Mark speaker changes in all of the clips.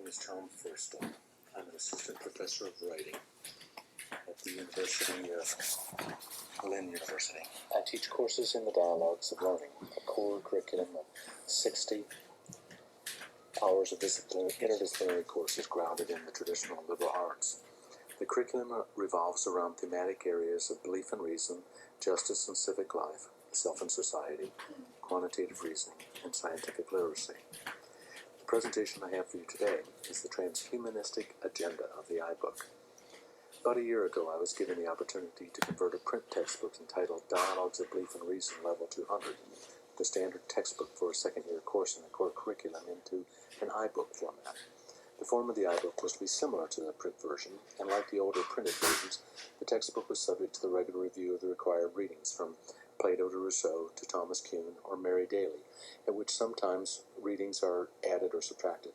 Speaker 1: name is Tom Forstall. I'm an assistant professor of writing at the University of Lynn University. I teach courses in the Dialogues of Learning, a core curriculum of 60 hours of interdisciplinary courses grounded in the traditional liberal arts. The curriculum revolves around thematic areas of belief and reason, justice and civic life, self and society, quantitative reasoning, and scientific literacy. The presentation I have for you today is the transhumanistic agenda of the iBook. About a year ago, I was given the opportunity to convert a print textbook entitled Dialogues of Belief and Reason Level 200, the standard textbook for a second-year course in the core curriculum, into an iBook format. The form of the iBook was to be similar to the print version, and like the older printed versions, the textbook was subject to the regular review of the required readings, from Plato to Rousseau to Thomas Kuhn or Mary Daly, at which sometimes readings are added or subtracted.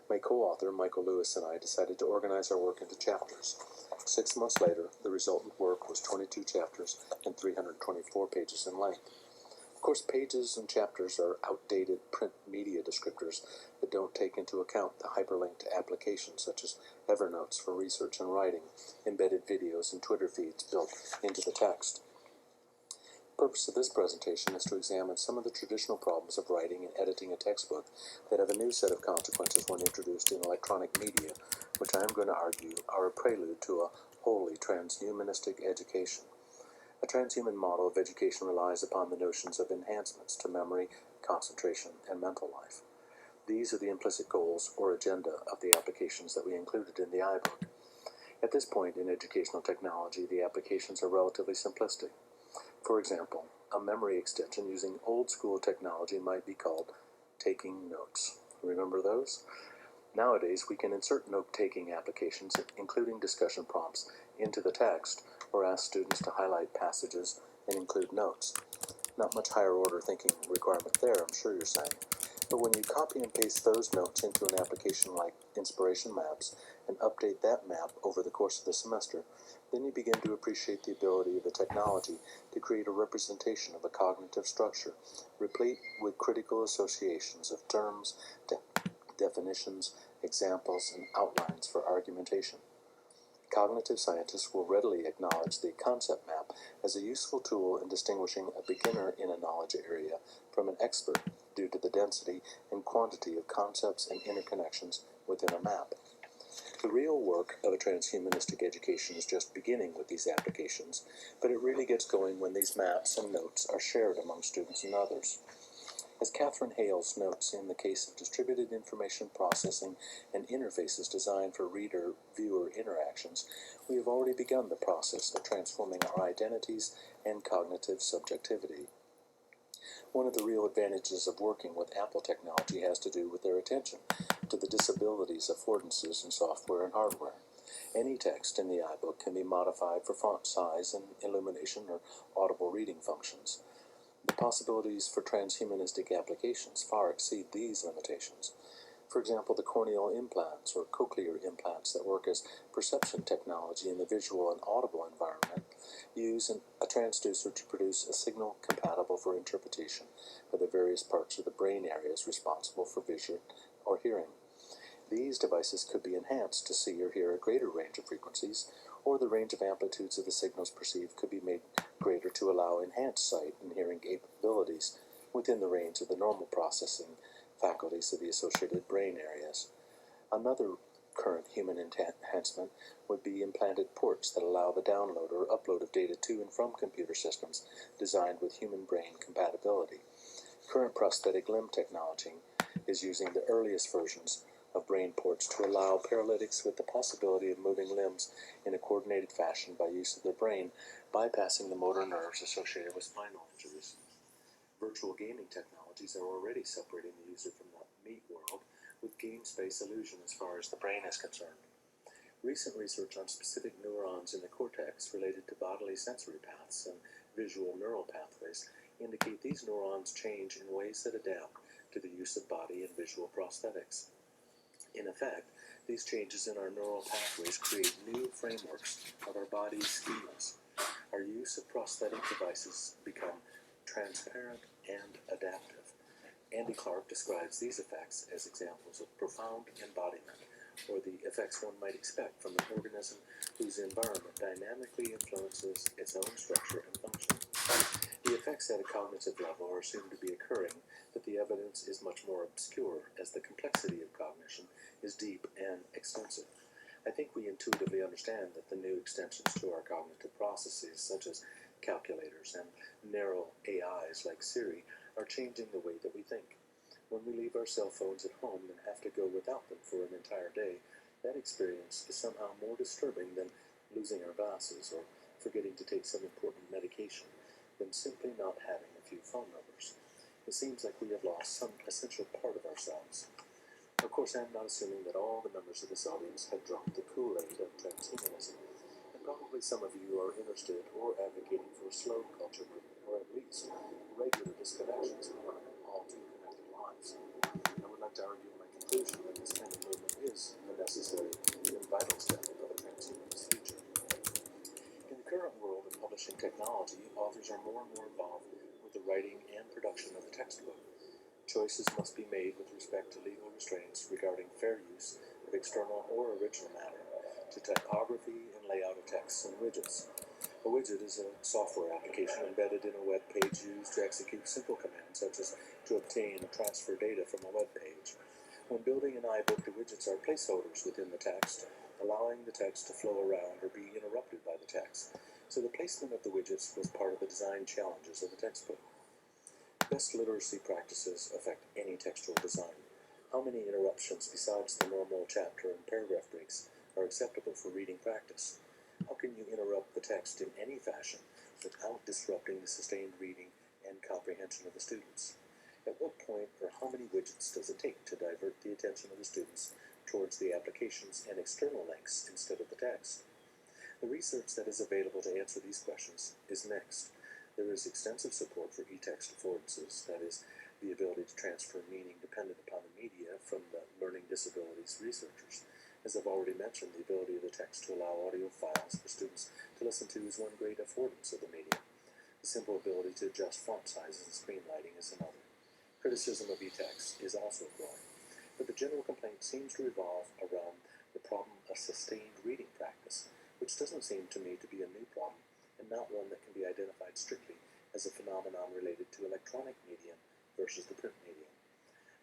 Speaker 1: My co-author, Michael Lewis, and I decided to organize our work into chapters. 6 months later, the resultant work was 22 chapters and 324 pages in length. Of course, pages and chapters are outdated print media descriptors that don't take into account the hyperlinked applications such as Evernote for research and writing, embedded videos, and Twitter feeds built into the text. The purpose of this presentation is to examine some of the traditional problems of writing and editing a textbook that have a new set of consequences when introduced in electronic media, which I am going to argue are a prelude to a wholly transhumanistic education. A transhuman model of education relies upon the notions of enhancements to memory, concentration, and mental life. These are the implicit goals or agenda of the applications that we included in the iBook. At this point in educational technology, the applications are relatively simplistic. For example, a memory extension using old-school technology might be called taking notes. Remember those? Nowadays, we can insert note-taking applications, including discussion prompts, into the text, or ask students to highlight passages and include notes. Not much higher order thinking requirement there, I'm sure you're saying. But when you copy and paste those notes into an application like Inspiration Maps and update that map over the course of the semester, then you begin to appreciate the ability of the technology to create a representation of a cognitive structure, replete with critical associations of terms, definitions, examples, and outlines for argumentation. Cognitive scientists will readily acknowledge the concept map as a useful tool in distinguishing a beginner in a knowledge area from an expert due to the density and quantity of concepts and interconnections within a map. The real work of a transhumanistic education is just beginning with these applications, but it really gets going when these maps and notes are shared among students and others. As Catherine Hales notes in the case of distributed information processing and interfaces designed for reader-viewer interactions, we have already begun the process of transforming our identities and cognitive subjectivity. One of the real advantages of working with Apple technology has to do with their attention to the disabilities affordances in software and hardware. Any text in the iBook can be modified for font size and illumination or audible reading functions. The possibilities for transhumanistic applications far exceed these limitations. For example, the corneal implants or cochlear implants that work as perception technology in the visual and audible environment use a transducer to produce a signal compatible for interpretation of the various parts of the brain areas responsible for vision or hearing. These devices could be enhanced to see or hear a greater range of frequencies, or the range of amplitudes of the signals perceived could be made greater to allow enhanced sight and hearing capabilities within the range of the normal processing faculties of the associated brain areas. Another current human enhancement would be implanted ports that allow the download or upload of data to and from computer systems designed with human brain compatibility. Current prosthetic limb technology is using the earliest versions of brain ports to allow paralytics with the possibility of moving limbs in a coordinated fashion by use of their brain, bypassing the motor nerves associated with spinal injuries. Virtual gaming technologies are already separating the user from the meat world with game space illusion as far as the brain is concerned. Recent research on specific neurons in the cortex related to bodily sensory paths and visual neural pathways indicate these neurons change in ways that adapt to the use of body and visual prosthetics. In effect, these changes in our neural pathways create new frameworks of our body's schemas. Our use of prosthetic devices become transparent and adaptive. Andy Clark describes these effects as examples of profound embodiment, or the effects one might expect from an organism whose environment dynamically influences its own structure and function. The effects at a cognitive level are assumed to be occurring, but the evidence is much more obscure, as the complexity of cognition is deep and extensive. I think we intuitively understand that the new extensions to our cognitive processes, such as calculators and narrow AIs like Siri, are changing the way that we think. When we leave our cell phones at home and have to go without them for an entire day, that experience is somehow more disturbing than losing our glasses or forgetting to take some important medication than simply not having a few phone numbers. It seems like we have lost some essential part of ourselves. Of course, I'm not assuming that all the members of this audience have drunk the Kool-Aid of transhumanism, and probably some of you are interested or advocating for a slow culture movement, or at least regular disconnections from our all too connected lives. I would like to argue in my conclusion that this kind of movement is a necessary and vital step of a transhumanist future. In the current world of publishing technology, authors are more and more involved with the writing and production of the textbook. Choices must be made with respect to legal restraints regarding fair use of external or original matter, to typography and layout of texts and widgets. A widget is a software application embedded in a web page used to execute simple commands, such as to obtain or transfer data from a web page. When building an iBook, the widgets are placeholders within the text, allowing the text to flow around or be interrupted by the text. So the placement of the widgets was part of the design challenges of the textbook. Best literacy practices affect any textual design. How many interruptions besides the normal chapter and paragraph breaks are acceptable for reading practice? How can you interrupt the text in any fashion without disrupting the sustained reading and comprehension of the students? At what point or how many widgets does it take to divert the attention of the students towards the applications and external links instead of the text? The research that is available to answer these questions is mixed. There is extensive support for e-text affordances, that is, the ability to transfer meaning dependent upon the media from the learning disabilities researchers. As I've already mentioned, the ability of the text to allow audio files for students to listen to is one great affordance of the medium. The simple ability to adjust font sizes and screen lighting is another. Criticism of e-text is also growing, but the general complaint seems to revolve around the problem of sustained reading practice, which doesn't seem to me to be a new problem, and not one that can be identified strictly as a phenomenon related to electronic medium versus the print medium.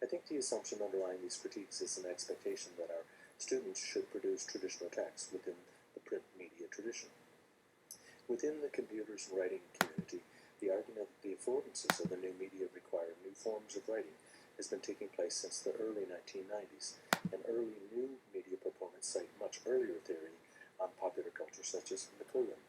Speaker 1: I think the assumption underlying these critiques is an expectation that our students should produce traditional text within the print media tradition. Within the computers and writing community, the argument that the affordances of the new media require new forms of writing has been taking place since the early 1990s, and early new media proponents cite much earlier theory on popular culture such as McLuhan.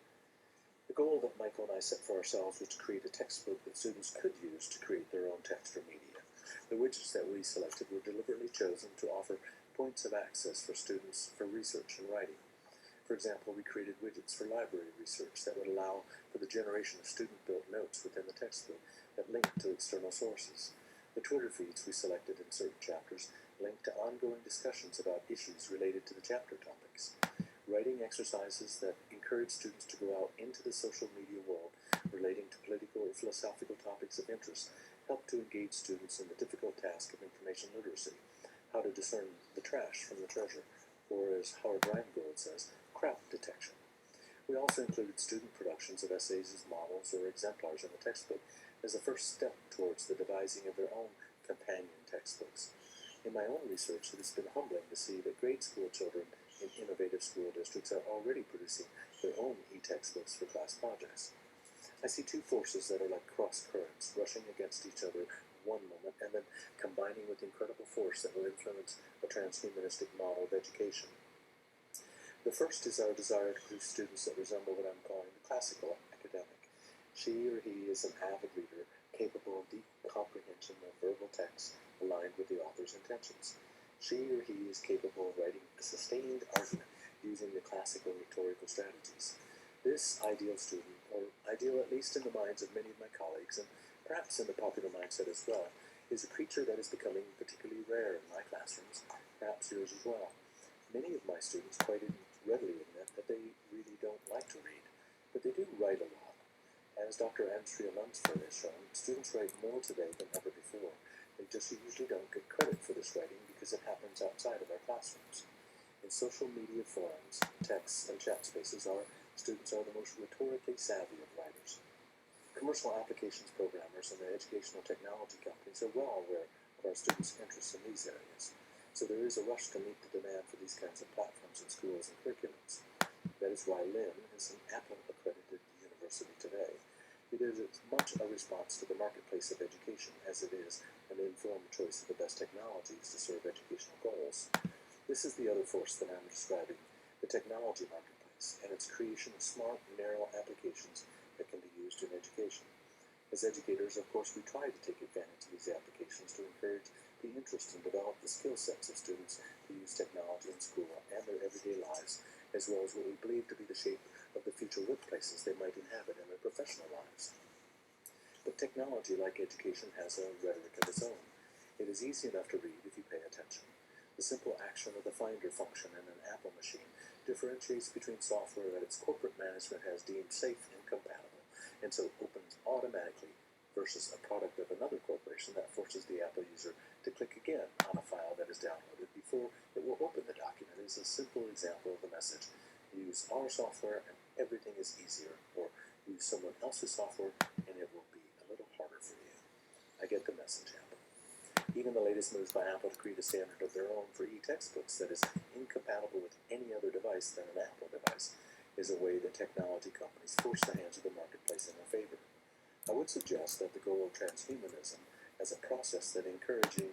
Speaker 1: The goal that Michael and I set for ourselves was to create a textbook that students could use to create their own text or media. The widgets that we selected were deliberately chosen to offer points of access for students for research and writing. For example, we created widgets for library research that would allow for the generation of student-built notes within the textbook that link to external sources. The Twitter feeds we selected in certain chapters link to ongoing discussions about issues related to the chapter topics. Writing exercises that encourage students to go out into the social media world relating to political or philosophical topics of interest help to engage students in the difficult task of information literacy, how to discern the trash from the treasure, or as Howard Rheingold says, crap detection. We also included student productions of essays as models or exemplars in the textbook as a first step towards the devising of their own companion textbooks. In my own research, it has been humbling to see that grade school children in innovative school districts are already producing their own e-textbooks for class projects. I see two forces that are like cross currents, rushing against each other one moment and then combining with incredible force that will influence a transhumanistic model of education. The first is our desire to produce students that resemble what I'm calling the classical academic. She or he is an avid reader, capable of deep comprehension of verbal text aligned with the author's intentions. She or he is capable of writing a sustained argument using the classical rhetorical strategies. This ideal student, or ideal at least in the minds of many of my colleagues, and perhaps in the popular mindset as well, is a creature that is becoming particularly rare in my classrooms, perhaps yours as well. Many of my students quite readily admit that they really don't like to read, but they do write a lot. As Dr. Andrea Lunsford has shown, students write more today than ever before. They just usually don't get credit for this writing because it happens outside of our classrooms. In social media forums, texts, and chat spaces, our students are the most rhetorically savvy of writers. Commercial applications programmers and the educational technology companies are well aware of our students' interests in these areas, so there is a rush to meet the demand for these kinds of platforms in schools and curriculums. That is why Lynn is an Apple-accredited university today. It is as much a response to the marketplace of education as it is an informed choice of the best technologies to serve educational goals. This is the other force that I'm describing, the technology marketplace, and its creation of smart, narrow applications that can be used in education. As educators, of course, we try to take advantage of these applications to encourage the interest and develop the skill sets of students to use technology in school and their everyday lives, as well as what we believe to be the shape of the future workplaces they might inhabit in their professional lives. But technology, like education, has a rhetoric of its own. It is easy enough to read if you pay attention. The simple action of the Finder function in an Apple machine differentiates between software that its corporate management has deemed safe and compatible, and so opens automatically, versus a product of another corporation that forces the Apple user to click again on a file that is downloaded before it will open the document. Is a simple example of the message. Use our software and everything is easier, or use someone else's software and it will be a little harder for you. I get the message, Apple. Even the latest moves by Apple to create a standard of their own for e-textbooks that is incompatible with any other device than an Apple device is a way that technology companies force the hands of the marketplace in their favor. I would suggest that the goal of transhumanism as a process that encourages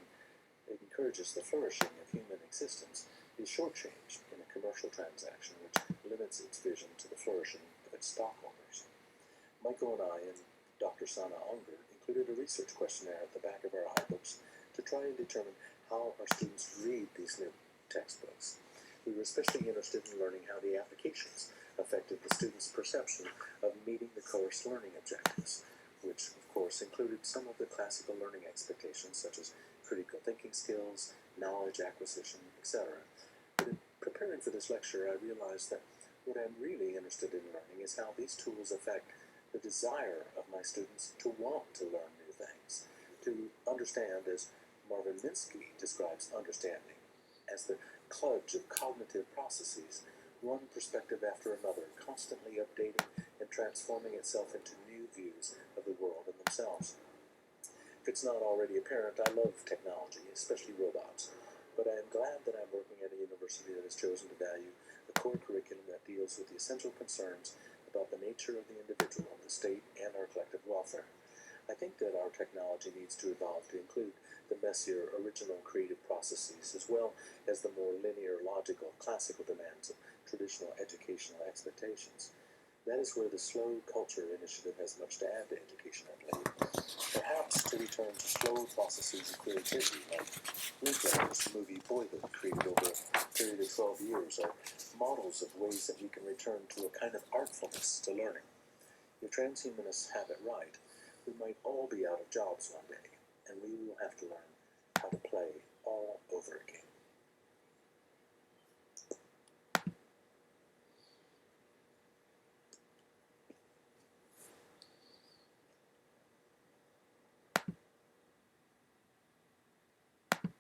Speaker 1: the flourishing of human existence is shortchanged in a commercial transaction which limits its vision to the flourishing of its stockholders. Michael and I and Dr. Sana Unger included a research questionnaire at the back of our iBooks to try and determine how our students read these new textbooks. We were especially interested in learning how the applications affected the students' perception of meeting the course learning objectives, which of course included some of the classical learning expectations such as critical thinking skills, knowledge acquisition, etc. But in preparing for this lecture, I realized that what I'm really interested in learning is how these tools affect the desire of my students to want to learn new things, to understand, as Marvin Minsky describes understanding, as the kludge of cognitive processes, one perspective after another, constantly updating and transforming itself into new views of the world and themselves. If it's not already apparent, I love technology, especially robots, but I am glad that I'm working at a university that has chosen to value a core curriculum that deals with the essential concerns about the nature of the individual, the state, and our collective welfare. I think that our technology needs to evolve to include the messier, original creative processes, as well as the more linear, logical, classical demands of traditional educational expectations. That is where the Slow Culture Initiative has much to add to education, I believe. Perhaps to return to slow processes of creativity, like Linklater's movie Boyhood, created over a period of 12 years, are models of ways that we can return to a kind of artfulness to learning. If transhumanists have it right, we might all be out of jobs one day, and we will have to learn how to play all over again.